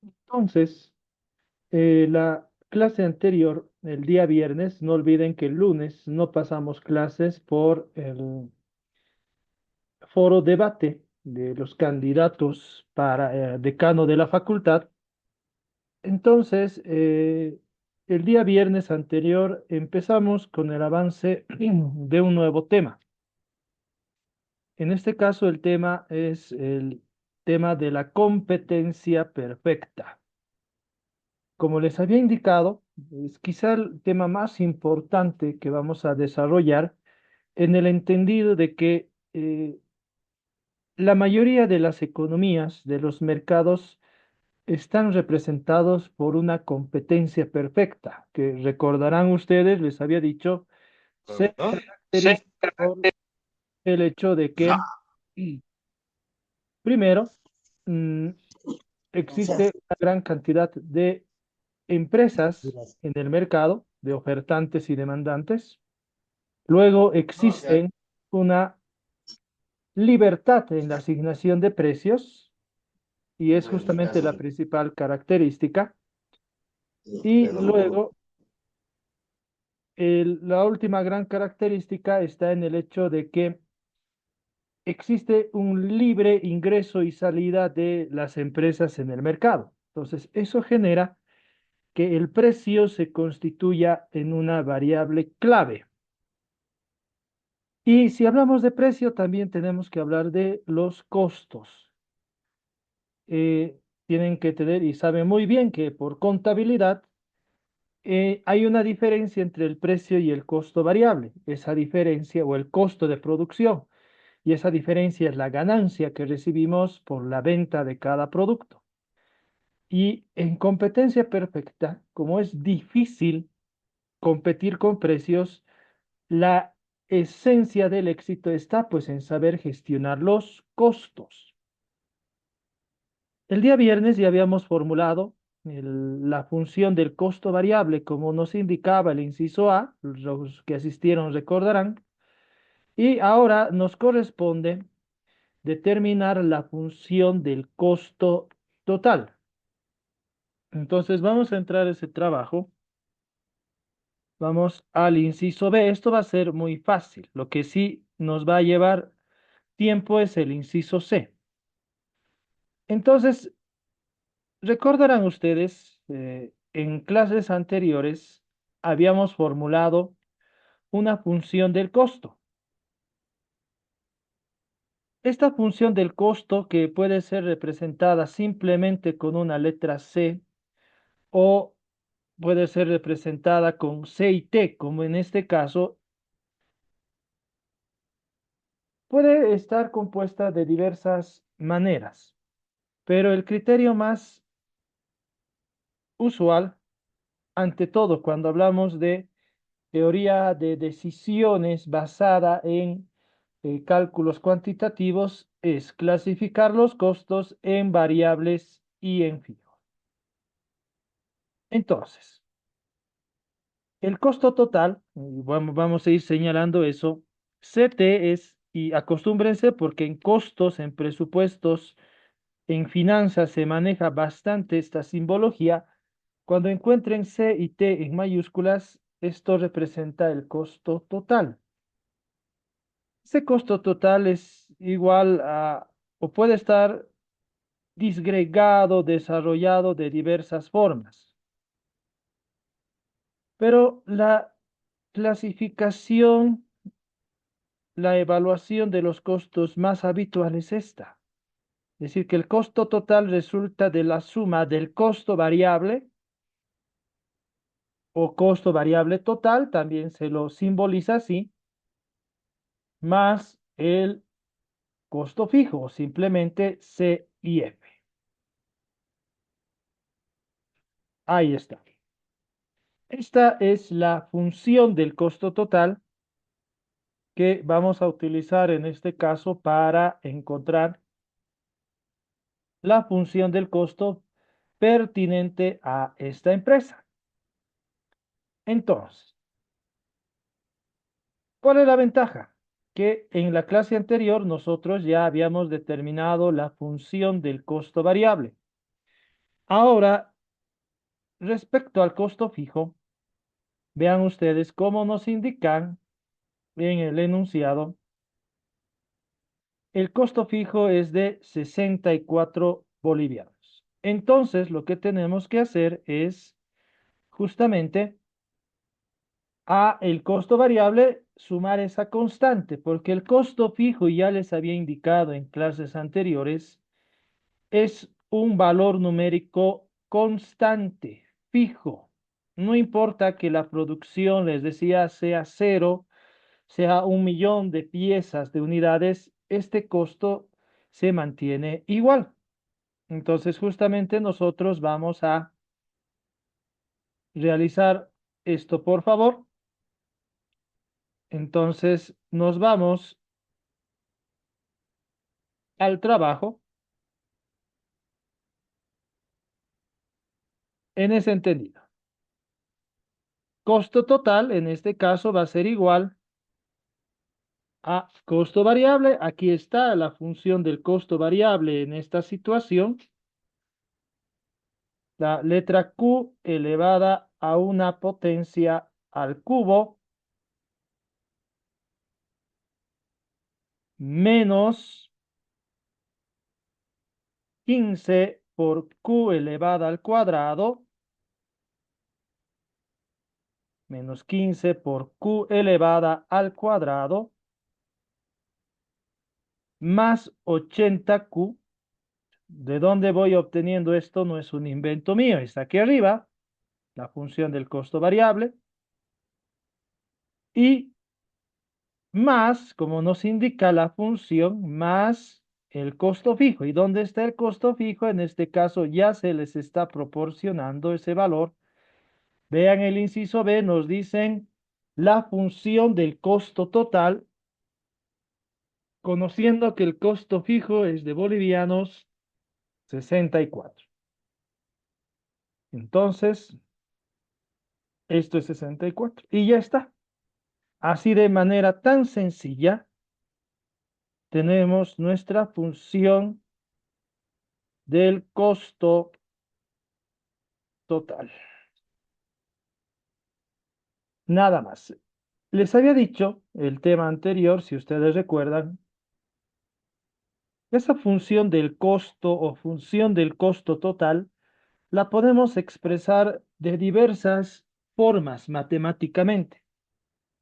Entonces, la clase anterior, el día viernes, no olviden que el lunes no pasamos clases por el foro debate de los candidatos para decano de la facultad. Entonces, el día viernes anterior empezamos con el avance de un nuevo tema. En este caso, el tema es el tema de la competencia perfecta. Como les había indicado, es quizá el tema más importante que vamos a desarrollar en el entendido de que la mayoría de las economías, de los mercados, están representados por una competencia perfecta, que recordarán ustedes, les había dicho, se Sí. caracteriza por el hecho de que, primero, mm, existe una gran cantidad de empresas en el mercado, de ofertantes y demandantes. Luego existe una libertad en la asignación de precios y es justamente la principal característica. Y luego la última gran característica está en el hecho de que existe un libre ingreso y salida de las empresas en el mercado. Entonces, eso genera que el precio se constituya en una variable clave. Y si hablamos de precio, también tenemos que hablar de los costos. Tienen que tener, y saben muy bien que por contabilidad hay una diferencia entre el precio y el costo variable. Esa diferencia o el costo de producción. Y esa diferencia es la ganancia que recibimos por la venta de cada producto. Y en competencia perfecta, como es difícil competir con precios, la esencia del éxito está pues en saber gestionar los costos. El día viernes ya habíamos formulado la función del costo variable como nos indicaba el inciso A, los que asistieron recordarán, y ahora nos corresponde determinar la función del costo total. Entonces vamos a entrar a ese trabajo. Vamos al inciso B. Esto va a ser muy fácil. Lo que sí nos va a llevar tiempo es el inciso C. Entonces, recordarán ustedes, en clases anteriores habíamos formulado una función del costo. Esta función del costo que puede ser representada simplemente con una letra C o puede ser representada con C y T, como en este caso, puede estar compuesta de diversas maneras, pero el criterio más usual, ante todo cuando hablamos de teoría de decisiones basada en cálculos cuantitativos, es clasificar los costos en variables y en fijos. Entonces, el costo total, y vamos a ir señalando eso, CT es, y acostúmbrense porque en costos, en presupuestos, en finanzas se maneja bastante esta simbología. Cuando encuentren C y T en mayúsculas, esto representa el costo total. Ese costo total es igual a, o puede estar disgregado, desarrollado de diversas formas. Pero la clasificación, la evaluación de los costos más habitual es esta. Es decir, que el costo total resulta de la suma del costo variable o costo variable total, también se lo simboliza así, más el costo fijo, simplemente C y F. Ahí está. Esta es la función del costo total que vamos a utilizar en este caso para encontrar la función del costo pertinente a esta empresa. Entonces, ¿cuál es la ventaja? Que en la clase anterior nosotros ya habíamos determinado la función del costo variable. Ahora, respecto al costo fijo, vean ustedes cómo nos indican en el enunciado. El costo fijo es de 64 bolivianos. Entonces, lo que tenemos que hacer es justamente a el costo variable sumar esa constante, porque el costo fijo, ya les había indicado en clases anteriores, es un valor numérico constante, fijo. No importa que la producción, les decía, sea cero, sea 1 millón de piezas de unidades, este costo se mantiene igual. Entonces, justamente nosotros vamos a realizar esto, por favor. Entonces, nos vamos al trabajo en ese entendido. Costo total, en este caso, va a ser igual a costo variable. Aquí está la función del costo variable en esta situación. La letra Q elevada a una potencia al cubo menos 15 por Q elevada al cuadrado menos 15 por Q elevada al cuadrado más 80Q. ¿De dónde voy obteniendo esto? No es un invento mío, está aquí arriba, la función del costo variable, y más, como nos indica la función, más el costo fijo. ¿Y dónde está el costo fijo? En este caso ya se les está proporcionando ese valor. Vean el inciso B, nos dicen la función del costo total, conociendo que el costo fijo es de bolivianos 64. Entonces, esto es 64 y ya está. Así de manera tan sencilla, tenemos nuestra función del costo total. Nada más. Les había dicho el tema anterior, si ustedes recuerdan, esa función del costo o función del costo total la podemos expresar de diversas formas matemáticamente.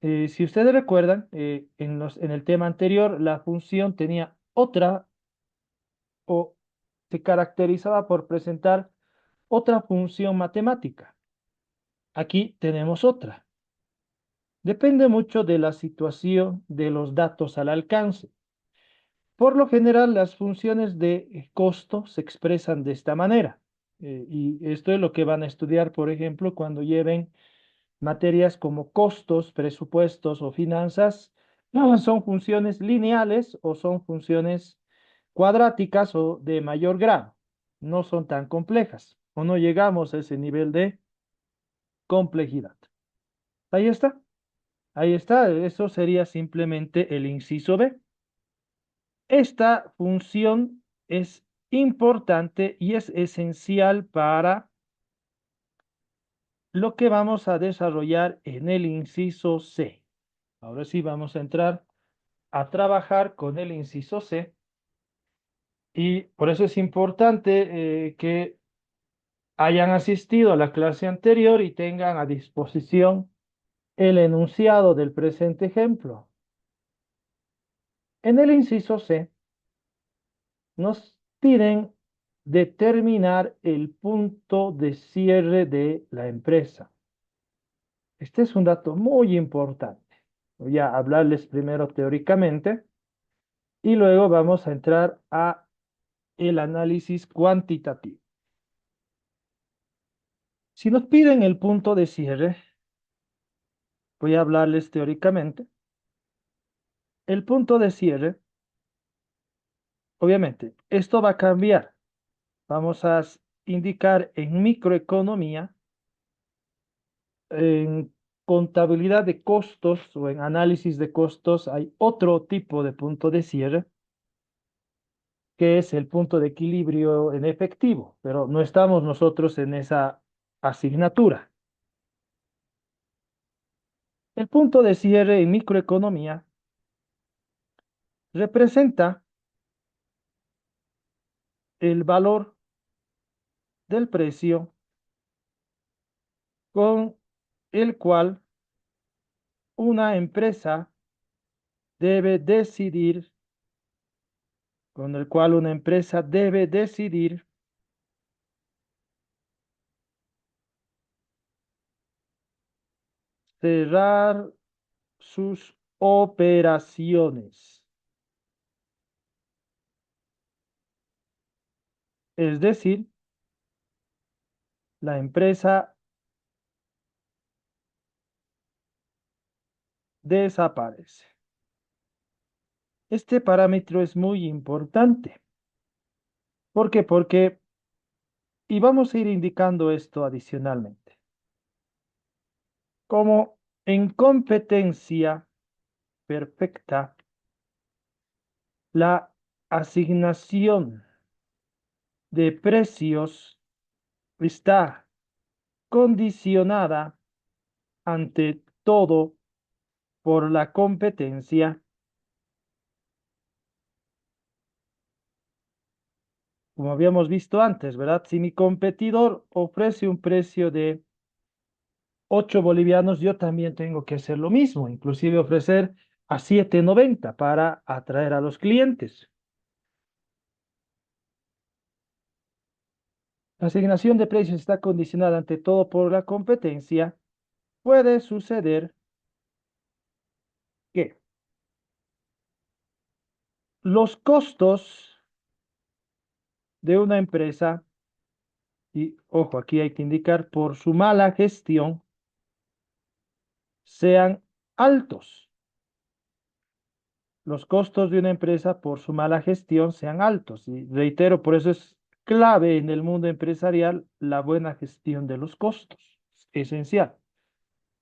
Si ustedes recuerdan, en el tema anterior, la función tenía otra o se caracterizaba por presentar otra función matemática. Aquí tenemos otra. Depende mucho de la situación de los datos al alcance. Por lo general, las funciones de costo se expresan de esta manera. Y esto es lo que van a estudiar, por ejemplo, cuando lleven materias como costos, presupuestos o finanzas. No, son funciones lineales o son funciones cuadráticas o de mayor grado. No son tan complejas o no llegamos a ese nivel de complejidad. Ahí está. Ahí está. Eso sería simplemente el inciso B. Esta función es importante y es esencial para lo que vamos a desarrollar en el inciso C. Ahora sí vamos a entrar a trabajar con el inciso C y por eso es importante que hayan asistido a la clase anterior y tengan a disposición el enunciado del presente ejemplo. En el inciso C nos piden determinar el punto de cierre de la empresa. Este es un dato muy importante. Voy a hablarles primero teóricamente y luego vamos a entrar a el análisis cuantitativo. Si nos piden el punto de cierre, voy a hablarles teóricamente. El punto de cierre, obviamente, esto va a cambiar. Vamos a indicar en microeconomía, en contabilidad de costos o en análisis de costos, hay otro tipo de punto de cierre. que es el punto de equilibrio en efectivo, pero no estamos nosotros en esa asignatura. El punto de cierre en microeconomía representa el valor del precio con el cual una empresa debe decidir, con el cual una empresa debe decidir cerrar sus operaciones. Es decir, la empresa desaparece. Este parámetro es muy importante. ¿Por qué? Porque, y vamos a ir indicando esto adicionalmente, como en competencia perfecta, la asignación de precios está condicionada ante todo por la competencia. Como habíamos visto antes, ¿verdad? Si mi competidor ofrece un precio de 8 bolivianos, yo también tengo que hacer lo mismo, inclusive ofrecer a 7,90 para atraer a los clientes. La asignación de precios está condicionada ante todo por la competencia. Puede suceder que los costos de una empresa, y ojo, aquí hay que indicar por su mala gestión, sean altos. Los costos de una empresa por su mala gestión sean altos. Y reitero, por eso es clave en el mundo empresarial la buena gestión de los costos. Es esencial.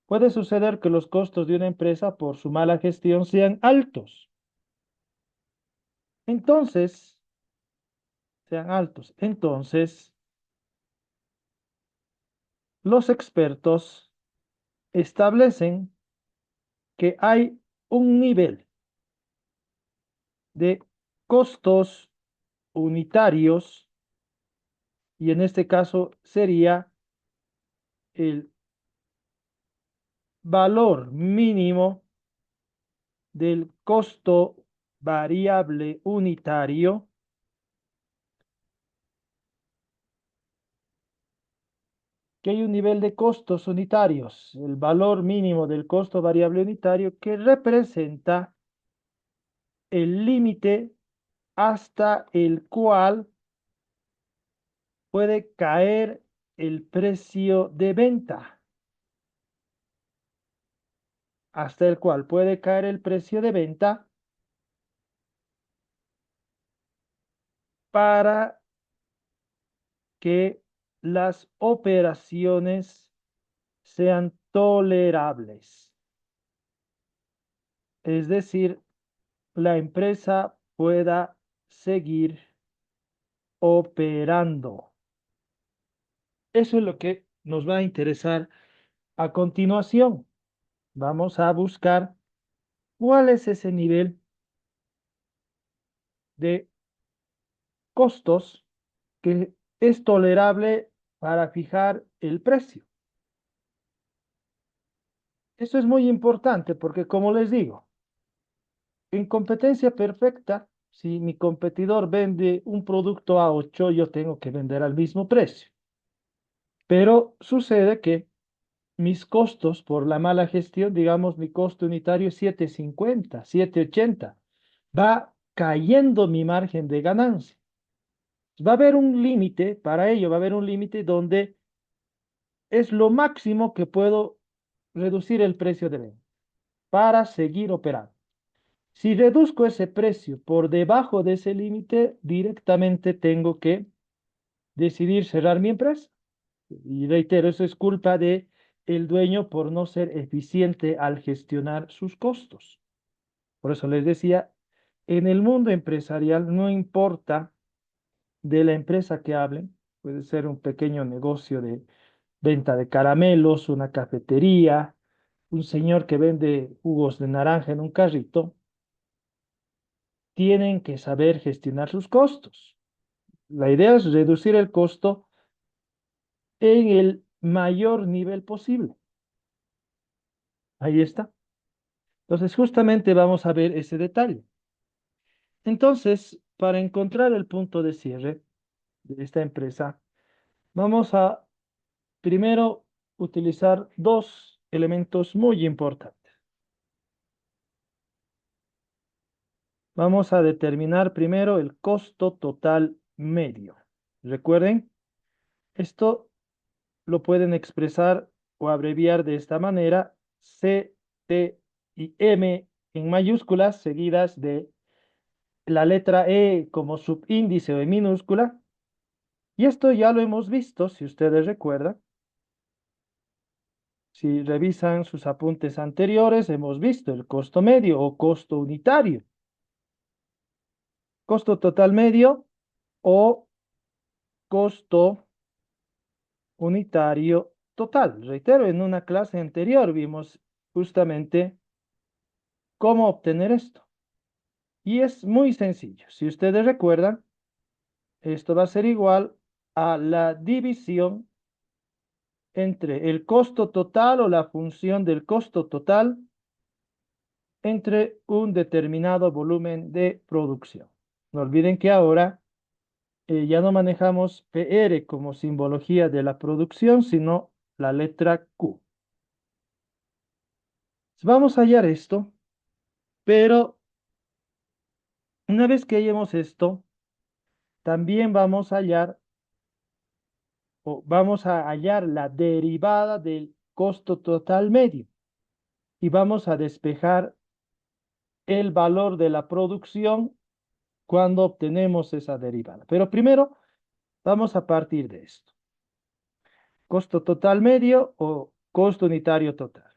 Puede suceder que los costos de una empresa por su mala gestión sean altos. Entonces, sean altos. Entonces, los expertos establecen que hay un nivel de costos unitarios y en este caso sería el valor mínimo del costo variable unitario que hay un nivel de costos unitarios, el valor mínimo del costo variable unitario que representa el límite hasta el cual puede caer el precio de venta, hasta el cual puede caer el precio de venta para que las operaciones sean tolerables. Es decir, la empresa pueda seguir operando. Eso es lo que nos va a interesar a continuación. Vamos a buscar cuál es ese nivel de costos que es tolerable para fijar el precio. Eso es muy importante porque, como les digo, en competencia perfecta, si mi competidor vende un producto a 8, yo tengo que vender al mismo precio. Pero sucede que mis costos por la mala gestión, digamos, mi costo unitario es 7,50, 7,80. Va cayendo mi margen de ganancia. Va a haber un límite, para ello va a haber un límite donde es lo máximo que puedo reducir el precio de venta para seguir operando. Si reduzco ese precio por debajo de ese límite, directamente tengo que decidir cerrar mi empresa. Y reitero, eso es culpa de el dueño por no ser eficiente al gestionar sus costos. Por eso les decía, En el mundo empresarial no importa de la empresa que hablen, puede ser un pequeño negocio de venta de caramelos, una cafetería, un señor que vende jugos de naranja en un carrito, tienen que saber gestionar sus costos. La idea es reducir el costo en el mayor nivel posible. Ahí está. Entonces, justamente vamos a ver ese detalle. Entonces, para encontrar el punto de cierre de esta empresa, vamos a primero utilizar dos elementos muy importantes. Vamos a determinar primero el costo total medio. Recuerden, esto lo pueden expresar o abreviar de esta manera: C, T y M en mayúsculas seguidas de la letra E como subíndice o en minúscula. Y esto ya lo hemos visto, si ustedes recuerdan. Si revisan sus apuntes anteriores, hemos visto el costo medio o costo unitario. Costo total medio o costo unitario total. Reitero, en una clase anterior vimos justamente cómo obtener esto. Y es muy sencillo. Si ustedes recuerdan, esto va a ser igual a la división entre el costo total o la función del costo total entre un determinado volumen de producción. No olviden que ahora ya no manejamos PR como simbología de la producción, sino la letra Q. Vamos a hallar esto, pero una vez que hallemos esto, también vamos a hallar o vamos a hallar la derivada del costo total medio y vamos a despejar el valor de la producción cuando obtenemos esa derivada. Pero primero vamos a partir de esto. Costo total medio o costo unitario total.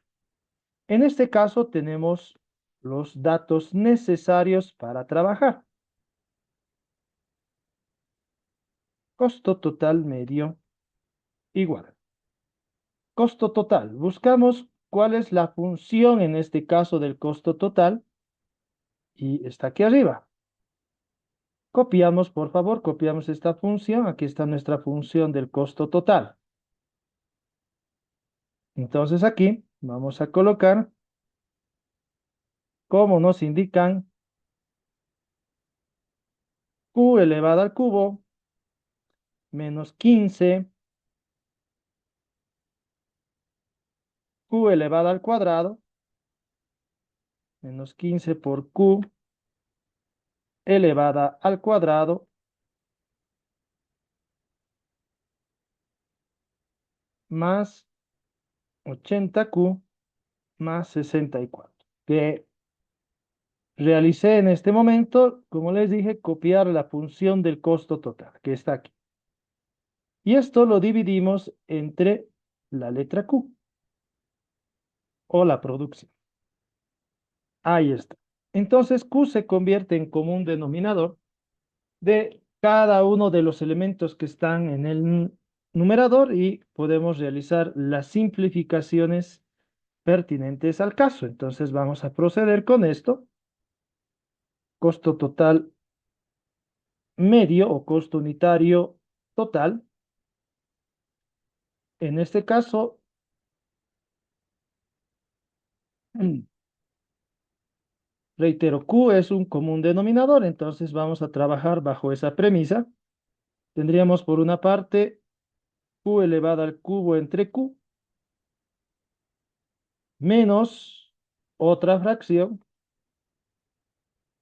En este caso tenemos los datos necesarios para trabajar. Costo total medio igual. Costo total. Buscamos cuál es la función en este caso del costo total y está aquí arriba. Copiamos, por favor, copiamos esta función. Aquí está nuestra función del costo total. Entonces aquí vamos a colocar, como nos indican, q elevado al cubo menos 15 q elevado al cuadrado menos 15 por q elevada al cuadrado más 80q más 64. Que realicé en este momento, como les dije, copiar la función del costo total, que está aquí. Y esto lo dividimos entre la letra Q o la producción. Ahí está. Entonces Q se convierte en común denominador de cada uno de los elementos que están en el numerador y podemos realizar las simplificaciones pertinentes al caso. Entonces vamos a proceder con esto. Costo total medio o costo unitario total. En este caso, reitero, Q es un común denominador, entonces vamos a trabajar bajo esa premisa. Tendríamos por una parte Q elevado al cubo entre Q menos otra fracción,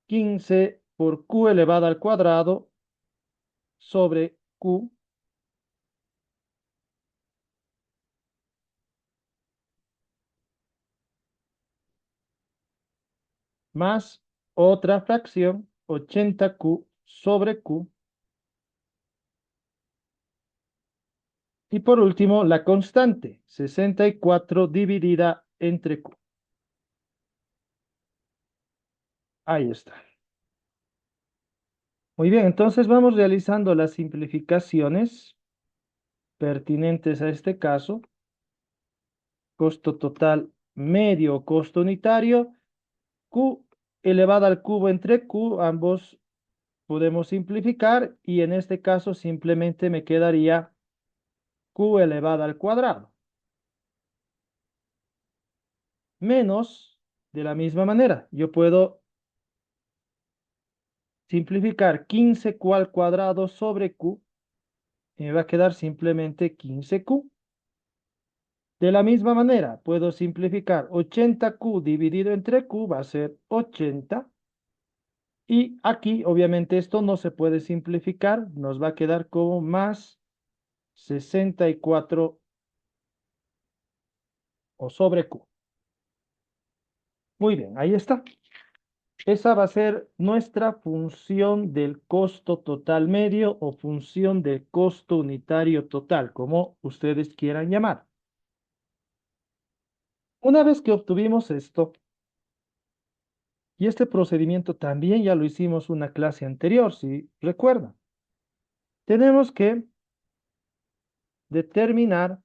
15 por Q elevado al cuadrado sobre Q más otra fracción, 80Q sobre Q. Y por último, la constante, 64 dividida entre Q. Ahí está. Muy bien, entonces vamos realizando las simplificaciones pertinentes a este caso. Costo total medio o costo unitario, Q elevado al cubo entre Q, ambos podemos simplificar y en este caso simplemente me quedaría Q elevado al cuadrado. Menos, de la misma manera, yo puedo simplificar 15Q al cuadrado sobre Q y me va a quedar simplemente 15Q. De la misma manera, puedo simplificar 80Q dividido entre Q, va a ser 80. Y aquí, obviamente, esto no se puede simplificar, nos va a quedar como más 64 o sobre Q. Muy bien, ahí está. Esa va a ser nuestra función del costo total medio o función del costo unitario total, como ustedes quieran llamar. Una vez que obtuvimos esto, y este procedimiento también ya lo hicimos una clase anterior, si recuerdan, tenemos que determinar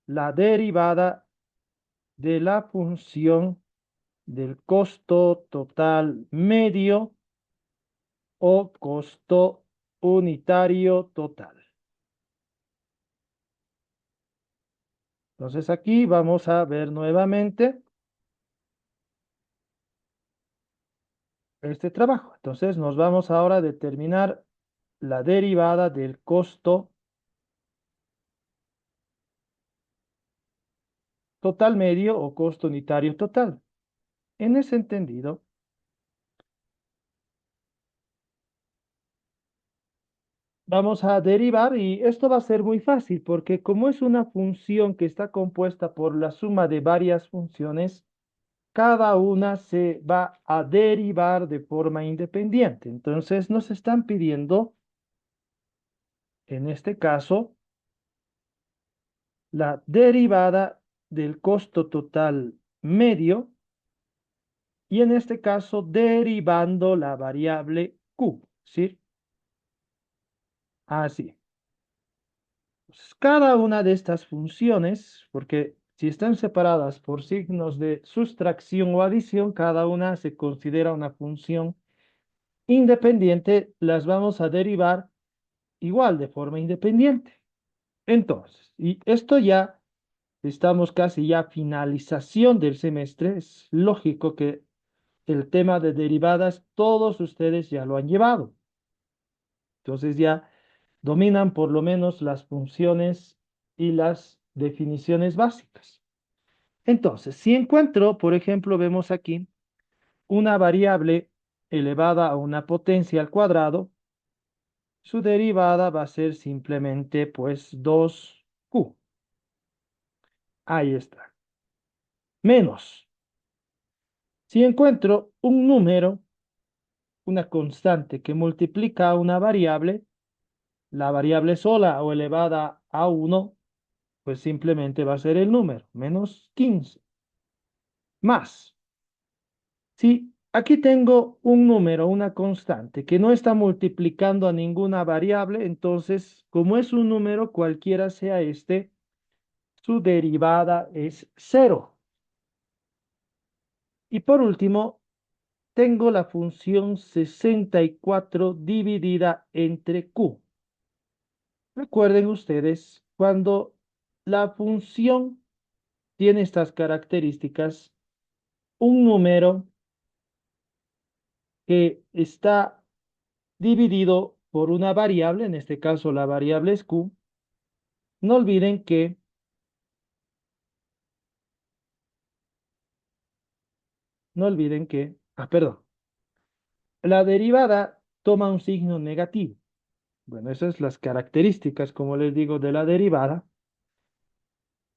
la derivada de la función del costo total medio o costo unitario total. Entonces aquí vamos a ver nuevamente este trabajo. Entonces nos vamos ahora a determinar la derivada del costo total medio o costo unitario total. En ese entendido, vamos a derivar y esto va a ser muy fácil porque como es una función que está compuesta por la suma de varias funciones, cada una se va a derivar de forma independiente. Entonces nos están pidiendo, en este caso, la derivada del costo total medio y en este caso derivando la variable Q, ¿sí? Así. Entonces, cada una de estas funciones, porque si están separadas por signos de sustracción o adición, cada una se considera una función independiente, las vamos a derivar igual de forma independiente. Entonces, y esto ya estamos casi ya finalización del semestre, es lógico que el tema de derivadas todos ustedes ya lo han llevado. Entonces ya dominan por lo menos las funciones y las definiciones básicas. Entonces, si encuentro, por ejemplo, vemos aquí una variable elevada a una potencia al cuadrado, su derivada va a ser simplemente pues 2Q. Ahí está. Menos. Si encuentro un número, una constante que multiplica a una variable, la variable sola o elevada a 1, pues simplemente va a ser el número, menos 15. Más. Si aquí tengo un número, una constante, que no está multiplicando a ninguna variable, entonces, como es un número, cualquiera sea este, su derivada es cero. Y por último, tengo la función 64 dividida entre Q. Recuerden ustedes, cuando la función tiene estas características, un número que está dividido por una variable, en este caso la variable es Q, no olviden que, perdón, la derivada toma un signo negativo. Bueno, esas son las características, como les digo, de la derivada.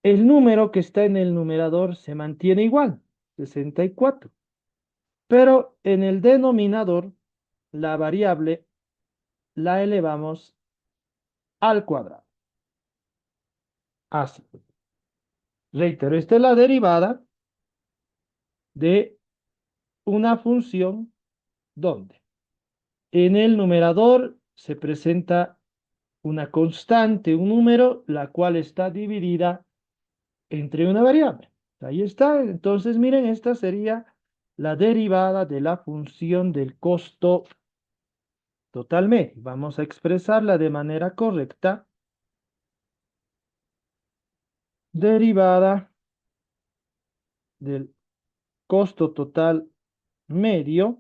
El número que está en el numerador se mantiene igual, 64. Pero en el denominador, la variable la elevamos al cuadrado. Así. Reitero, esta es la derivada de una función ¿dónde? En el numerador se presenta una constante, un número, la cual está dividida entre una variable. Ahí está. Entonces, miren, esta sería la derivada de la función del costo total medio. Vamos a expresarla de manera correcta. Derivada del costo total medio.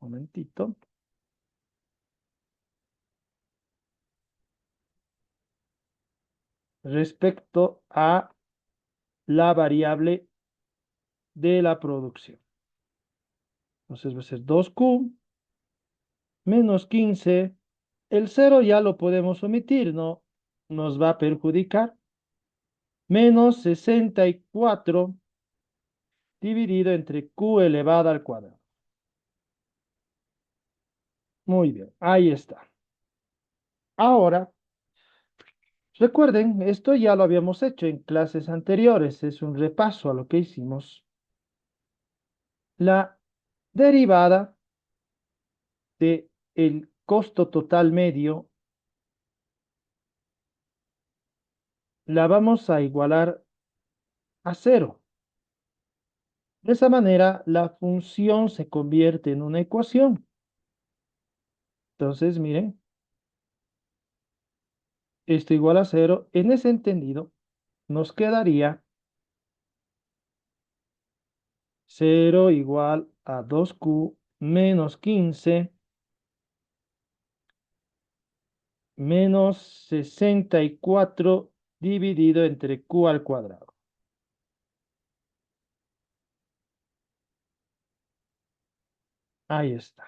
Momentito. Respecto a la variable de la producción. Entonces va a ser 2Q menos 15. El cero ya lo podemos omitir, no nos va a perjudicar. Menos 64 dividido entre Q elevado al cuadrado. Muy bien, ahí está. Ahora, recuerden, esto ya lo habíamos hecho en clases anteriores. Es un repaso a lo que hicimos. La derivada de el costo total medio la vamos a igualar a cero. De esa manera, la función se convierte en una ecuación. Entonces, miren, esto igual a cero. En ese entendido, nos quedaría cero igual a 2Q menos 15 menos 64 dividido entre Q al cuadrado. Ahí está.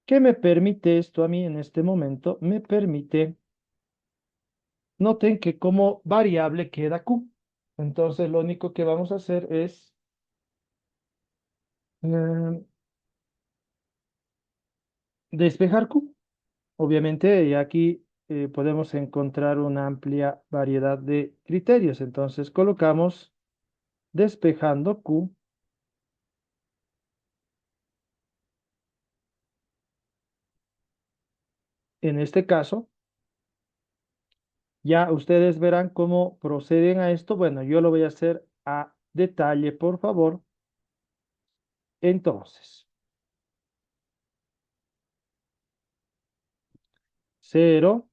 ¿Qué me permite esto a mí en este momento? Me permite, noten que como variable queda Q. Entonces lo único que vamos a hacer es eh, despejar Q. Obviamente, y aquí podemos encontrar una amplia variedad de criterios. Entonces colocamos despejando Q. En este caso, ya ustedes verán cómo proceden a esto. Bueno, yo lo voy a hacer a detalle, por favor. Entonces, cero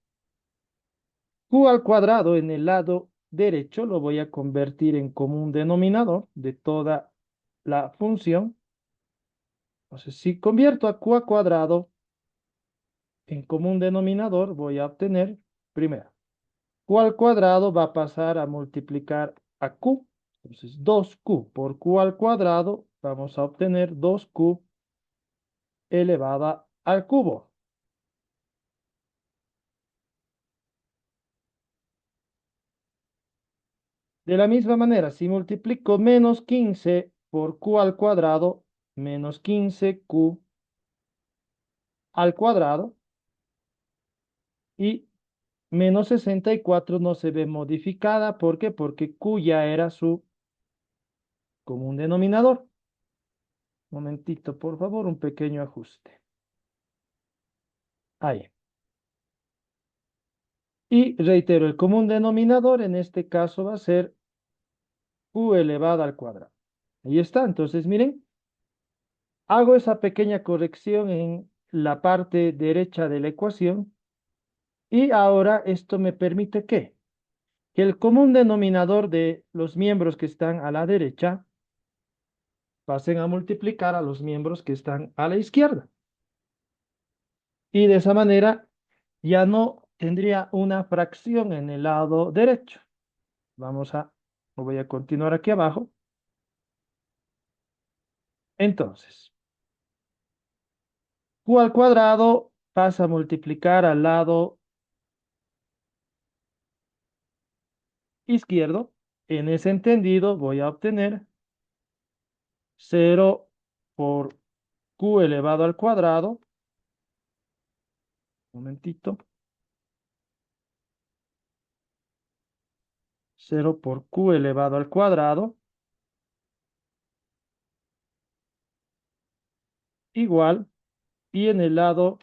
Q al cuadrado en el lado derecho lo voy a convertir en común denominador de toda la función. Entonces, si convierto a Q al cuadrado en común denominador, voy a obtener, primero, Q al cuadrado va a pasar a multiplicar a Q. Entonces, 2Q por Q al cuadrado, vamos a obtener 2Q elevada al cubo. De la misma manera, si multiplico menos 15 por Q al cuadrado, menos 15Q al cuadrado, y menos 64 no se ve modificada. ¿Por qué? Porque Q ya era su común denominador. Momentito, por favor, un pequeño ajuste. Ahí. Y reitero, el común denominador en este caso va a ser Q elevado al cuadrado. Ahí está. Entonces, miren, hago esa pequeña corrección en la parte derecha de la ecuación. Y ahora esto me permite que el común denominador de los miembros que están a la derecha pasen a multiplicar a los miembros que están a la izquierda. Y de esa manera ya no tendría una fracción en el lado derecho. Voy a continuar aquí abajo. Entonces, Q al cuadrado pasa a multiplicar al lado izquierdo. En ese entendido voy a obtener cero por Q elevado al cuadrado. Un momentito. Cero por Q elevado al cuadrado igual, y en el lado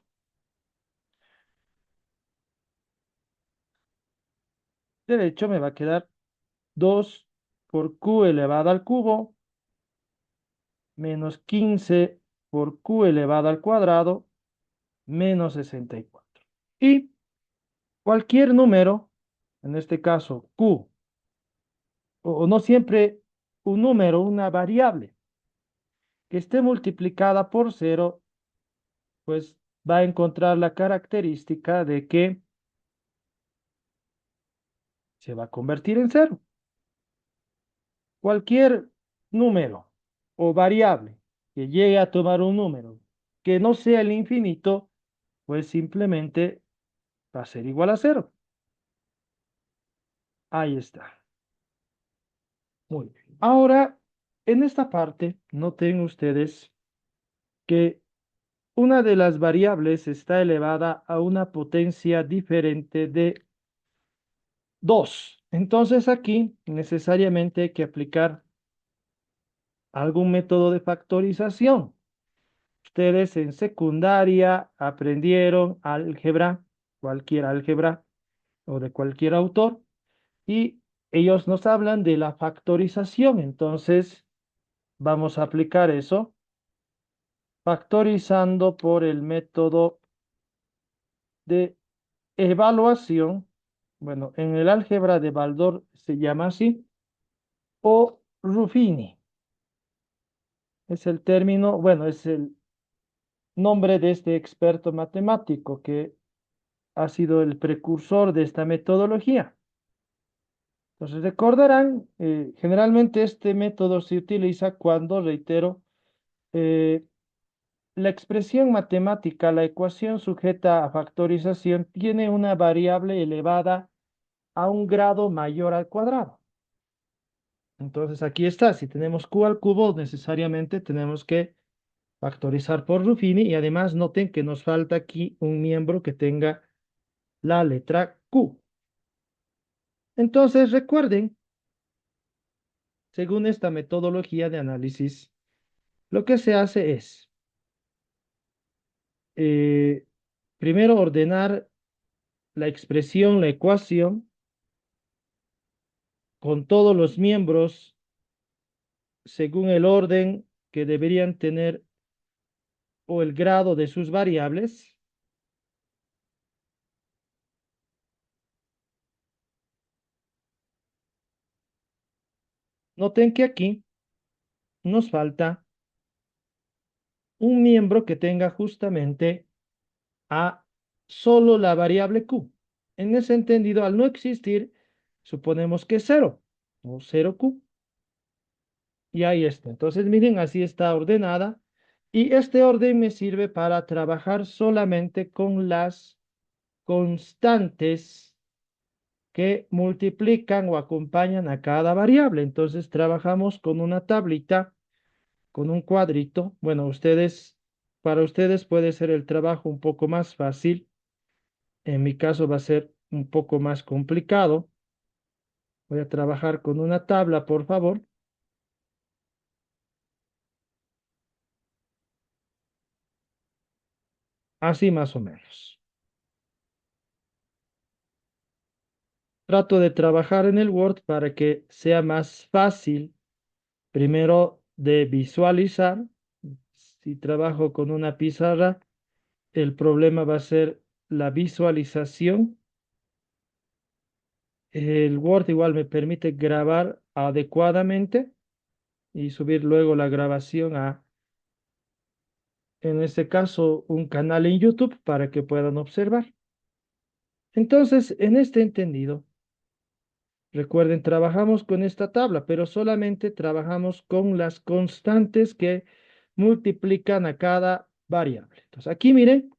derecho me va a quedar 2 por q elevado al cubo menos 15 por q elevado al cuadrado menos 64. Y cualquier número, en este caso q, o no siempre un número, una variable que esté multiplicada por cero, pues va a encontrar la característica de que se va a convertir en cero. Cualquier número o variable que llegue a tomar un número que no sea el infinito, pues simplemente va a ser igual a cero. Ahí está. Muy bien. Ahora, en esta parte, noten ustedes que una de las variables está elevada a una potencia diferente de 2. Entonces aquí necesariamente hay que aplicar algún método de factorización. Ustedes en secundaria aprendieron álgebra, cualquier álgebra o de cualquier autor, y ellos nos hablan de la factorización. Entonces vamos a aplicar eso factorizando por el método de evaluación. Bueno, en el álgebra de Baldor se llama así, o Ruffini. Es el término, bueno, es el nombre de este experto matemático que ha sido el precursor de esta metodología. Entonces recordarán, generalmente este método se utiliza cuando, reitero, eh, la expresión matemática, la ecuación sujeta a factorización, tiene una variable elevada a un grado mayor al cuadrado. Entonces aquí está, si tenemos q al cubo, necesariamente tenemos que factorizar por Ruffini y además noten que nos falta aquí un miembro que tenga la letra q. Entonces recuerden, según esta metodología de análisis, lo que se hace es, eh, primero ordenar la expresión, la ecuación, con todos los miembros según el orden que deberían tener o el grado de sus variables. Noten que aquí nos falta un miembro que tenga justamente a solo la variable q. En ese entendido, al no existir, suponemos que es 0 o 0q. Y ahí está. Entonces, miren, así está ordenada. Y este orden me sirve para trabajar solamente con las constantes que multiplican o acompañan a cada variable. Entonces, trabajamos con una tablita, con un cuadrito. Bueno, para ustedes puede ser el trabajo un poco más fácil. En mi caso va a ser un poco más complicado. Voy a trabajar con una tabla, por favor. Así más o menos. Trato de trabajar en el Word para que sea más fácil, primero de visualizar. Si trabajo con una pizarra, el problema va a ser la visualización. El Word igual me permite grabar adecuadamente y subir luego la grabación a, en este caso, un canal en YouTube para que puedan observar. Entonces, en este entendido, recuerden, trabajamos con esta tabla, pero solamente trabajamos con las constantes que multiplican a cada variable. Entonces, aquí miren,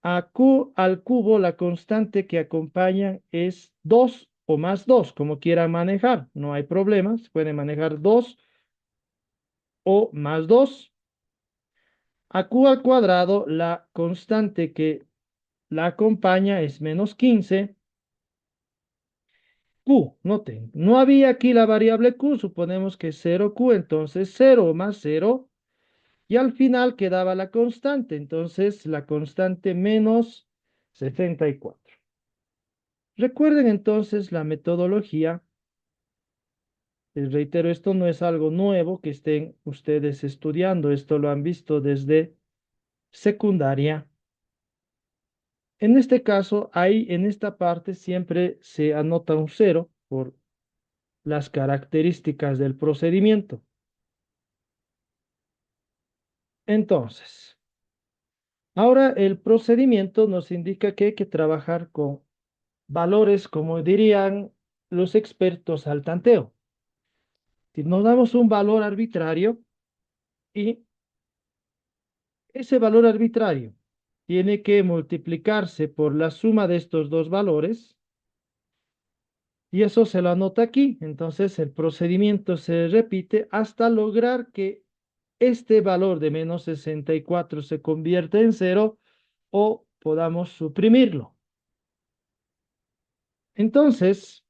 a q al cubo la constante que acompaña es 2 o más 2, como quieran manejar. No hay problema, se puede manejar 2 o más 2. A q al cuadrado la constante que la acompaña es menos 15. Q, noten, no había aquí la variable Q, suponemos que es 0Q, entonces 0 más 0 Y al final quedaba la constante, entonces la constante menos 74. Recuerden entonces la metodología. Les reitero, esto no es algo nuevo que estén ustedes estudiando, esto lo han visto desde secundaria. En este caso, ahí en esta parte siempre se anota un cero por las características del procedimiento. Entonces, ahora el procedimiento nos indica que hay que trabajar con valores, como dirían los expertos al tanteo. Si nos damos un valor arbitrario y ese valor arbitrario tiene que multiplicarse por la suma de estos dos valores y eso se lo anota aquí. Entonces el procedimiento se repite hasta lograr que este valor de menos 64 se convierta en cero o podamos suprimirlo. Entonces,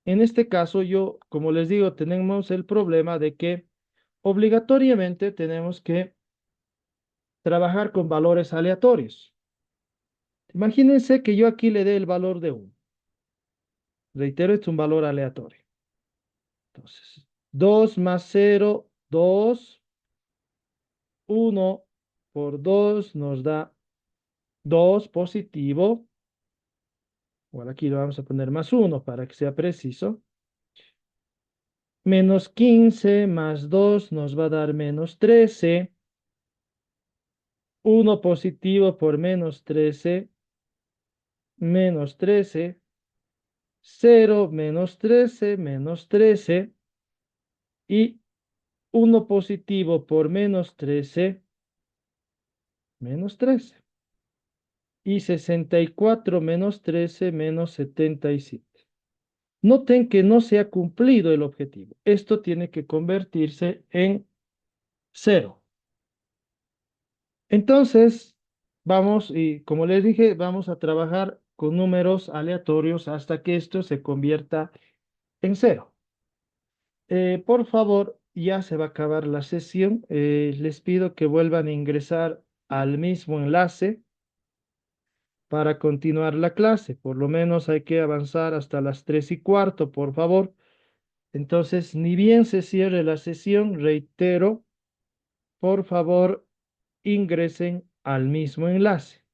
en este caso yo, como les digo, tenemos el problema de que obligatoriamente tenemos que trabajar con valores aleatorios. Imagínense que yo aquí le dé el valor de 1. Reitero, es un valor aleatorio. Entonces, 2 más 0, 2. 1 por 2 nos da 2 positivo. Bueno, aquí lo vamos a poner más 1 para que sea preciso. Menos 15 más 2 nos va a dar menos 13. 1 positivo por menos 13. Menos 13. 0 menos 13 menos 13. Y 1 positivo por menos 13 menos 13. Y 64 menos 13 menos 77. Noten que no se ha cumplido el objetivo. Esto tiene que convertirse en cero. Entonces, vamos, y como les dije, vamos a trabajar con números aleatorios hasta que esto se convierta en cero. Por favor, ya se va a acabar la sesión. Les pido que vuelvan a ingresar al mismo enlace para continuar la clase. Por lo menos hay que avanzar hasta las 3:15, por favor. Entonces, ni bien se cierre la sesión, reitero, por favor, ingresen al mismo enlace.